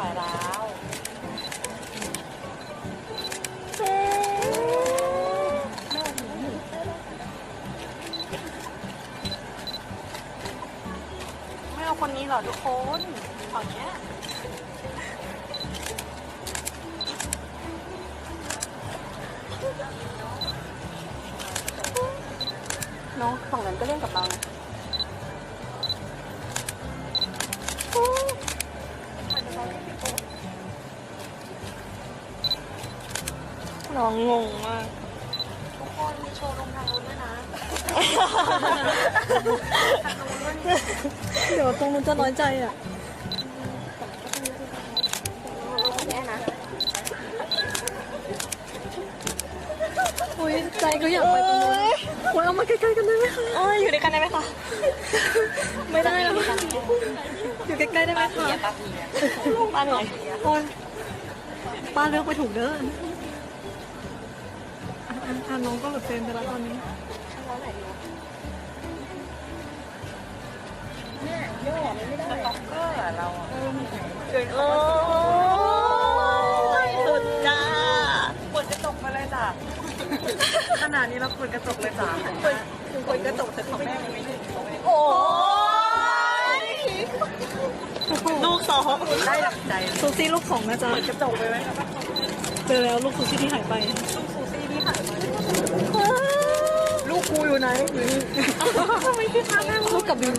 อยแล้วไม่เอาคนนี้เหรอทุกคนฝั่งเนี้ยน้องฝั่งนั้นก็เล่นกับเรานะน้องงงมากทุกคนมีโชว์ลงทางนู้นด้วยนะเดี๋ยวตรงนู้นจะน้อยใจอ่ะแน่นะอุ้ยใจก็อยากไปตรงนู้นโอ้ยเอามาใกล้ๆกันได้ไหมคะอยู่ด้วยกันได้ไหมคะไม่ได้แล้วค่ะอยู่ใกล้ๆได้ไหมคะป้าเหนื่อยโอ้ยป้าเลือกไปถูกเด้อน้องก็หลุดเฟรมไปแล้วตอนนี้เนี่ยย่อไม่ได้ต็อกเกอร์เราเกินสุดจ้าเปิดกระจกมาเลยจ้ะขนาดนี้เราเปิดกระจกเลยจ้ะเปิดกระจกแต่ของแม่มันไม่ถึงโอ้ยลูกสองได้หลักใจซูซี่ลูกสองนะจ๊ะเปิดกระจกไปไหมเจอแล้วลูกซูซี่ที่หายไปลูกซูซี่ที่หายไปลูกกูอยู่ไหนอยู่นี่ทำไมพี่ทำหน้าลูกกับบิว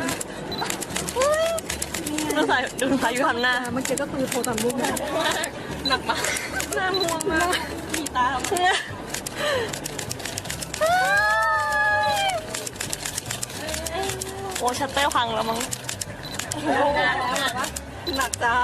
ดูสายอยู่ทำหน้าเมื่อกี้ก็คือโทรตามลูกหนักมากหน้าม่วงมากมีตาโอ้ชัตเตอร์พังแล้วมั้งหนักจ้า